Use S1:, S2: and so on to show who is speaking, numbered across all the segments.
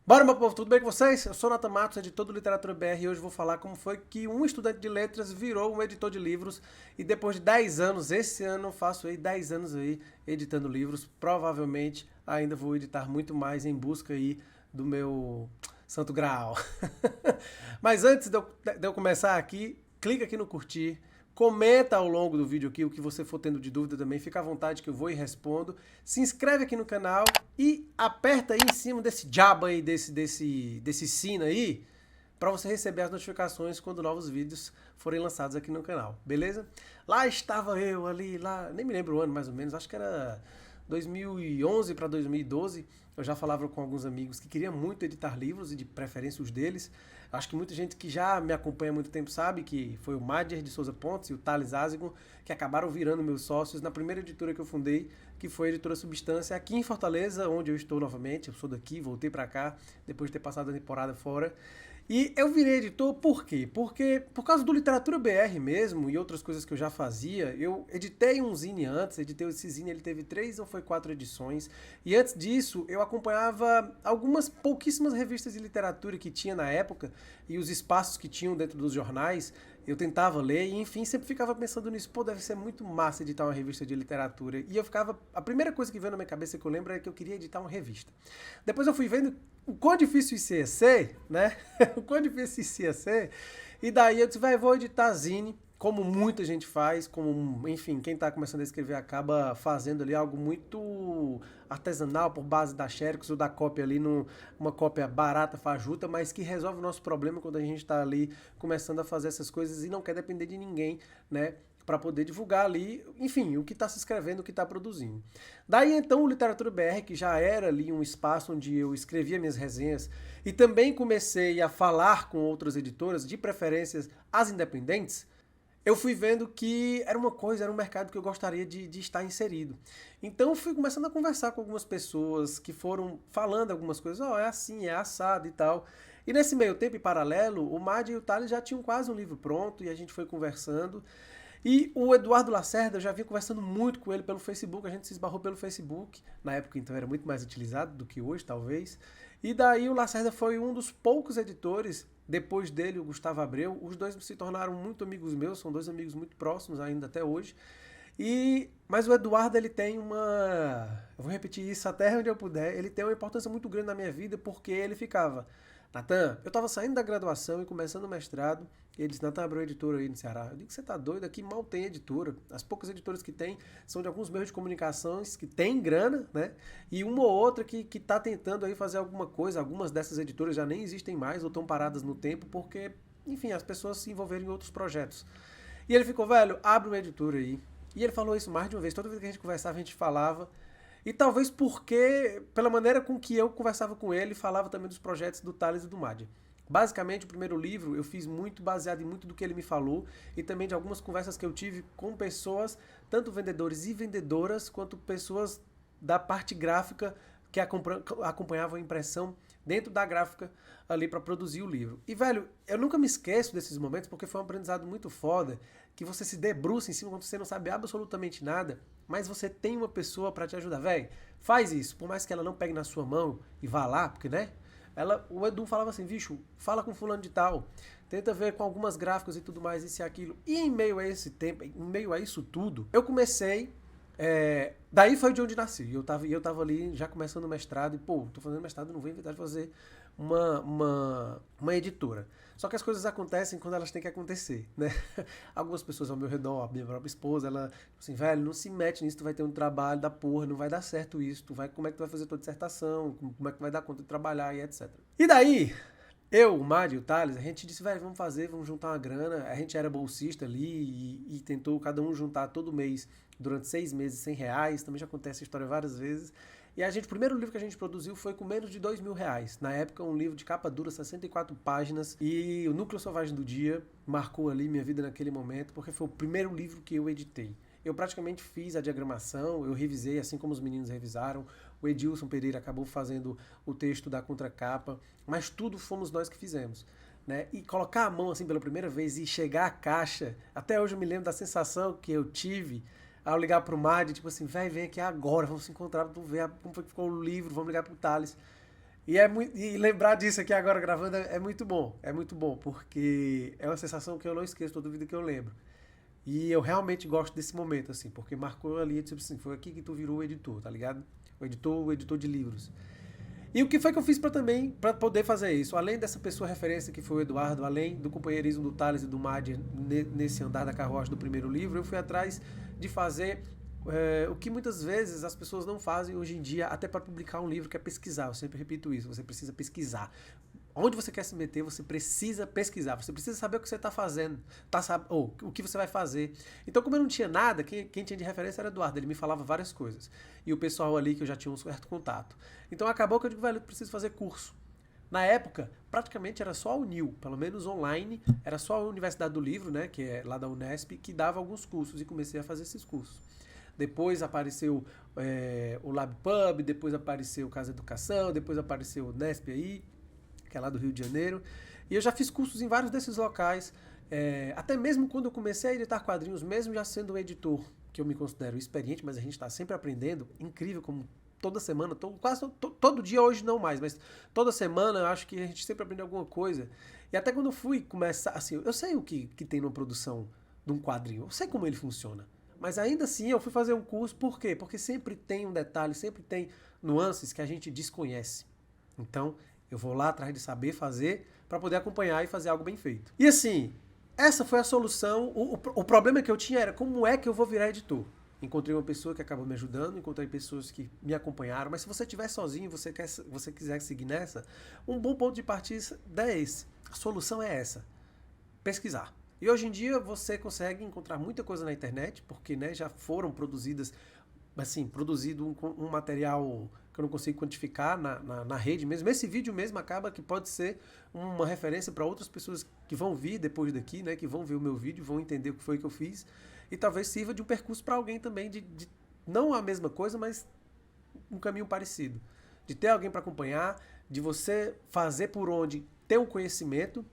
S1: Bora, meu povo, tudo bem com vocês? Eu sou Nathan Matos, editor do Literatura BR, e hoje vou falar como foi que um estudante de letras virou um editor de livros e depois de 10 anos, esse ano eu faço aí 10 anos aí editando livros, provavelmente ainda vou editar muito mais em busca aí do meu santo graal. Mas antes de eu começar aqui, clica aqui no curtir, comenta ao longo do vídeo aqui o que você for tendo de dúvida também, fica à vontade que eu vou e respondo. Se inscreve aqui no canal e aperta aí em cima desse diabo aí, desse sino aí, para você receber as notificações quando novos vídeos forem lançados aqui no canal, beleza? Lá estava eu ali, lá, nem me lembro o ano mais ou menos, acho que era 2011 para 2012. Eu já falava com alguns amigos que queriam muito editar livros e de preferência os deles. Acho que muita gente que já me acompanha há muito tempo sabe que foi o Madier de Souza Pontes e o Thales Azigon que acabaram virando meus sócios na primeira editora que eu fundei, que foi a editora Substância, aqui em Fortaleza, onde eu estou novamente. Eu sou daqui, voltei para cá, depois de ter passado a temporada fora. E eu virei editor por quê? Porque por causa do Literatura BR mesmo e outras coisas que eu já fazia, eu editei um zine antes, editei esse zine, ele teve 3 ou 4 edições, e antes disso eu acompanhava algumas pouquíssimas revistas de literatura que tinha na época e os espaços que tinham dentro dos jornais, eu tentava ler e enfim, sempre ficava pensando nisso, pô, deve ser muito massa editar uma revista de literatura. E eu ficava, a primeira coisa que veio na minha cabeça que eu lembro é que eu queria editar uma revista. Depois eu fui vendo o quão difícil isso ia ser, né? O quão difícil isso ia ser. E daí eu disse, vai, vou editar zine, como muita gente faz, como, enfim, quem está começando a escrever acaba fazendo ali algo muito artesanal por base da Xerox ou da cópia ali, uma cópia barata, fajuta, mas que resolve o nosso problema quando a gente está ali começando a fazer essas coisas e não quer depender de ninguém, né? Para poder divulgar ali, enfim, o que está se escrevendo, o que está produzindo. Daí então o Literatura BR, que já era ali um espaço onde eu escrevia minhas resenhas e também comecei a falar com outras editoras, de preferências as independentes, eu fui vendo que era uma coisa, era um mercado que eu gostaria de estar inserido. Então eu fui começando a conversar com algumas pessoas que foram falando algumas coisas, ó, oh, é assim, é assado e tal. E nesse meio tempo, em paralelo, o Mad e o Thales já tinham quase um livro pronto e a gente foi conversando. E o Eduardo Lacerda, eu já vinha conversando muito com ele pelo Facebook, a gente se esbarrou pelo Facebook, na época então era muito mais utilizado do que hoje, talvez. E daí o Lacerda foi um dos poucos editores, depois dele o Gustavo Abreu, os dois se tornaram muito amigos meus, são dois amigos muito próximos ainda até hoje. Mas o Eduardo, ele tem uma, eu vou repetir isso até onde eu puder, ele tem uma importância muito grande na minha vida porque ele ficava, Natan, eu tava saindo da graduação e começando o mestrado, e ele disse, Natan, abriu uma editora aí no Ceará. Eu digo, você tá doido? Aqui mal tem editora. As poucas editoras que tem são de alguns meios de comunicações que tem grana, né? E uma ou outra que tá tentando aí fazer alguma coisa. Algumas dessas editoras já nem existem mais ou estão paradas no tempo porque, enfim, as pessoas se envolveram em outros projetos. E ele ficou, velho, abre uma editora aí. E ele falou isso mais de uma vez. Toda vez que a gente conversava, a gente falava. E talvez porque, pela maneira com que eu conversava com ele, falava também dos projetos do Thales e do Madia. Basicamente, o primeiro livro eu fiz muito baseado em muito do que ele me falou e também de algumas conversas que eu tive com pessoas, tanto vendedores e vendedoras, quanto pessoas da parte gráfica que acompanhavam a impressão dentro da gráfica ali para produzir o livro. E, velho, eu nunca me esqueço desses momentos porque foi um aprendizado muito foda, que você se debruça em cima quando você não sabe absolutamente nada, mas você tem uma pessoa para te ajudar. Velho, faz isso, por mais que ela não pegue na sua mão e vá lá, porque, né? O Edu falava assim, bicho, fala com fulano de tal, tenta ver com algumas gráficas e tudo mais, isso e aquilo. E em meio a esse tempo, em meio a isso tudo, eu comecei. Daí foi de onde nasci. Eu tava ali já começando o mestrado e, pô, tô fazendo mestrado, não vou inventar de fazer uma editora. Só que as coisas acontecem quando elas têm que acontecer, né? Algumas pessoas ao meu redor, a minha própria esposa, ela assim, velho, não se mete nisso, tu vai ter um trabalho da porra, não vai dar certo isso, como é que tu vai fazer tua dissertação, como é que tu vai dar conta de trabalhar e etc. E daí, eu, o Mário e o Thales, a gente disse, velho, vamos fazer, vamos juntar uma grana. A gente era bolsista ali e tentou cada um juntar todo mês, durante 6 meses, R$ 100. Também já acontece essa história várias vezes. E o primeiro livro que a gente produziu foi com menos de R$ 2.000. Na época, um livro de capa dura, 64 páginas. E o Núcleo Selvagem do Dia marcou ali minha vida naquele momento, porque foi o primeiro livro que eu editei. Eu praticamente fiz a diagramação, eu revisei, assim como os meninos revisaram. O Edilson Pereira acabou fazendo o texto da contracapa, mas tudo fomos nós que fizemos. Né? E colocar a mão assim pela primeira vez e chegar à caixa, até hoje eu me lembro da sensação que eu tive ao ligar pro Madi, tipo assim, velho, vem aqui agora, vamos se encontrar pra tu ver como foi que ficou o livro, vamos ligar pro Thales. E lembrar disso aqui agora gravando é muito bom, porque é uma sensação que eu não esqueço toda vida que eu lembro. E eu realmente gosto desse momento, assim, porque marcou ali, tipo assim, foi aqui que tu virou o editor, tá ligado? O editor de livros. E o que foi que eu fiz para também, para poder fazer isso? Além dessa pessoa referência que foi o Eduardo, além do companheirismo do Thales e do Madi nesse andar da carruagem do primeiro livro, eu fui atrás de fazer o que muitas vezes as pessoas não fazem hoje em dia, até para publicar um livro, que é pesquisar. Eu sempre repito isso, você precisa pesquisar. Onde você quer se meter, você precisa pesquisar, você precisa saber o que você está fazendo, ou o que você vai fazer. Então, como eu não tinha nada, quem tinha de referência era o Eduardo, ele me falava várias coisas. E o pessoal ali que eu já tinha um certo contato. Então acabou que eu digo, velho, eu preciso fazer curso. Na época, praticamente era só a Unil, pelo menos online, era só a Universidade do Livro, né, que é lá da Unesp, que dava alguns cursos e comecei a fazer esses cursos. Depois apareceu o LabPub, depois apareceu o Casa Educação, depois apareceu o Nesp aí, que é lá do Rio de Janeiro. E eu já fiz cursos em vários desses locais. Até mesmo quando eu comecei a editar quadrinhos, mesmo já sendo um editor, que eu me considero experiente, mas a gente está sempre aprendendo. Incrível como toda semana, todo dia hoje não mais, mas toda semana eu acho que a gente sempre aprende alguma coisa. E até quando eu fui começar, assim, eu sei o que tem numa produção de um quadrinho, eu sei como ele funciona. Mas ainda assim eu fui fazer um curso, por quê? Porque sempre tem um detalhe, sempre tem nuances que a gente desconhece. Então, eu vou lá atrás de saber fazer para poder acompanhar e fazer algo bem feito. E assim, essa foi a solução. O problema que eu tinha era como é que eu vou virar editor. Encontrei uma pessoa que acabou me ajudando, encontrei pessoas que me acompanharam, mas se você estiver sozinho, você quiser seguir nessa, um bom ponto de partida é esse. A solução é essa: pesquisar. E hoje em dia você consegue encontrar muita coisa na internet, porque né, já foram produzidas, assim, produzido um material que eu não consigo quantificar na rede mesmo. Esse vídeo mesmo acaba que pode ser uma referência para outras pessoas que vão vir depois daqui, né, que vão ver o meu vídeo, vão entender o que foi que eu fiz, e talvez sirva de um percurso para alguém também, de não a mesma coisa, mas um caminho parecido. De ter alguém para acompanhar, de você fazer por onde ter um conhecimento,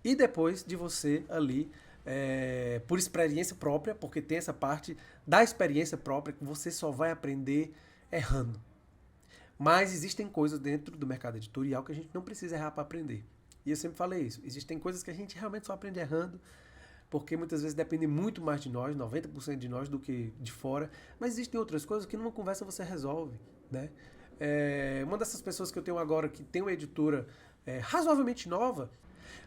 S1: e depois de você ali, por experiência própria, porque tem essa parte da experiência própria que você só vai aprender errando. Mas existem coisas dentro do mercado editorial que a gente não precisa errar para aprender. E eu sempre falei isso. Existem coisas que a gente realmente só aprende errando, porque muitas vezes depende muito mais de nós, 90% de nós, do que de fora. Mas existem outras coisas que numa conversa você resolve, né? Uma dessas pessoas que eu tenho agora, que tem uma editora razoavelmente nova,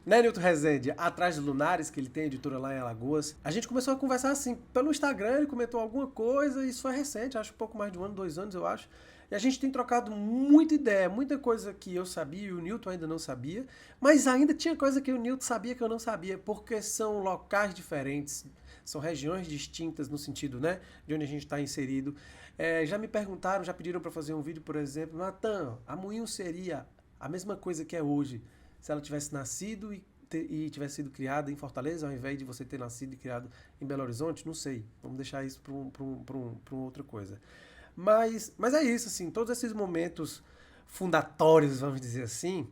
S1: né, Nilton Rezende, atrás de Lunares, que ele tem editora lá em Alagoas, a gente começou a conversar assim, pelo Instagram, ele comentou alguma coisa, isso foi recente, acho um pouco mais de um ano, 2 anos, eu acho. E a gente tem trocado muita ideia, muita coisa que eu sabia e o Nilton ainda não sabia, mas ainda tinha coisa que o Nilton sabia que eu não sabia, porque são locais diferentes, são regiões distintas no sentido, né, de onde a gente está inserido. Já me perguntaram, já pediram para fazer um vídeo, por exemplo, Natan, a Moinho seria a mesma coisa que é hoje se ela tivesse nascido e tivesse sido criada em Fortaleza, ao invés de você ter nascido e criado em Belo Horizonte? Não sei. Vamos deixar isso para uma outra coisa. Mas é isso, assim, todos esses momentos fundatórios, vamos dizer assim,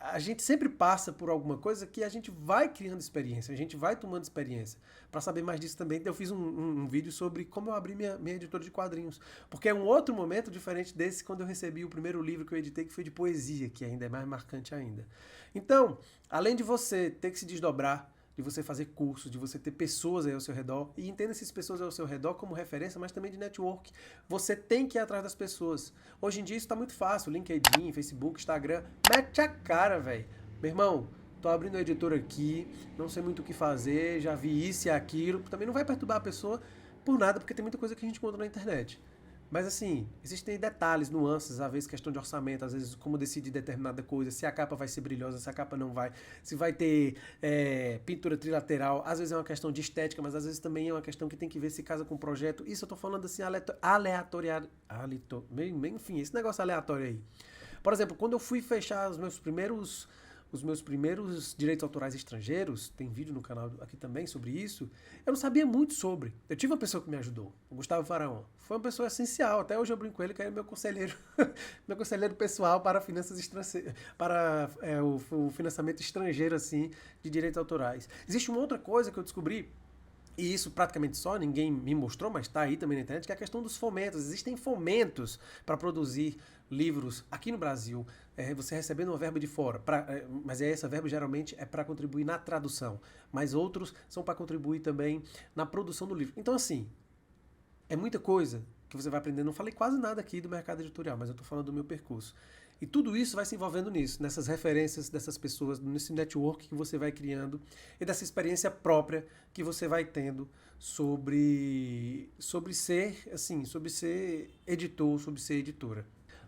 S1: a gente sempre passa por alguma coisa que a gente vai criando experiência, a gente vai tomando experiência. Para saber mais disso também, eu fiz um vídeo sobre como eu abri minha editora de quadrinhos. Porque é um outro momento diferente desse quando eu recebi o primeiro livro que eu editei, que foi de poesia, que ainda é mais marcante ainda. Então, além de você ter que se desdobrar, de você fazer cursos, de você ter pessoas aí ao seu redor, e entenda essas pessoas ao seu redor como referência, mas também de network. Você tem que ir atrás das pessoas. Hoje em dia isso está muito fácil, LinkedIn, Facebook, Instagram, mete a cara, velho. Meu irmão, tô abrindo a editora aqui, não sei muito o que fazer, já vi isso e aquilo, também não vai perturbar a pessoa por nada, porque tem muita coisa que a gente encontra na internet. Mas assim, existem detalhes, nuances, às vezes questão de orçamento, às vezes como decidir determinada coisa, se a capa vai ser brilhosa, se a capa não vai, se vai ter pintura trilateral, às vezes é uma questão de estética, mas às vezes também é uma questão que tem que ver se casa com o projeto. Isso eu tô falando assim, enfim, esse negócio aleatório aí. Por exemplo, quando eu fui fechar os meus primeiros direitos autorais estrangeiros, tem vídeo no canal aqui também sobre isso, eu não sabia muito sobre. Eu tive uma pessoa que me ajudou, o Gustavo Faraon. Foi uma pessoa essencial, até hoje eu brinco com ele, que é meu conselheiro, meu conselheiro pessoal para finanças estrangeiras, para o financiamento estrangeiro, assim, de direitos autorais. Existe uma outra coisa que eu descobri, e isso praticamente só, ninguém me mostrou, mas está aí também na internet, que é a questão dos fomentos. Existem fomentos para produzir livros aqui no Brasil, você recebendo uma verba de fora, mas essa verba geralmente é para contribuir na tradução, mas outros são para contribuir também na produção do livro. Então, assim, é muita coisa que você vai aprender. Não falei quase nada aqui do mercado editorial, mas eu estou falando do meu percurso. E tudo isso vai se envolvendo nisso, nessas referências dessas pessoas, nesse network que você vai criando e dessa experiência própria que você vai tendo sobre ser, assim, sobre ser editor, sobre ser editora.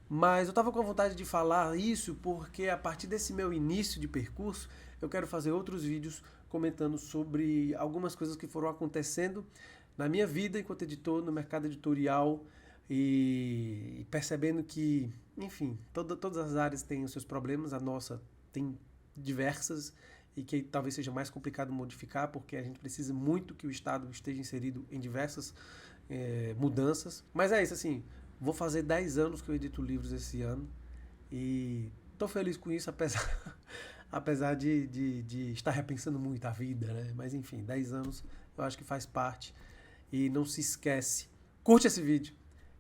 S1: Mas eu estava com vontade de falar isso porque a partir desse meu início de percurso, eu quero fazer outros vídeos comentando sobre algumas coisas que foram acontecendo na minha vida enquanto editor, no mercado editorial, e percebendo que, enfim, todas as áreas têm os seus problemas, a nossa tem diversas, e que talvez seja mais complicado modificar, porque a gente precisa muito que o Estado esteja inserido em diversas mudanças. Mas é isso, assim, vou fazer 10 anos que eu edito livros esse ano, e estou feliz com isso, apesar de estar repensando muito a vida, né? Mas enfim, 10 anos eu acho que faz parte. E não se esquece, curte esse vídeo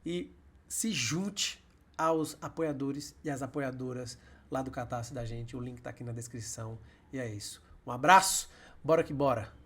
S1: e se junte aos apoiadores e às apoiadoras lá do Catarse da gente. O link tá aqui na descrição. E é isso. Um abraço, bora que bora!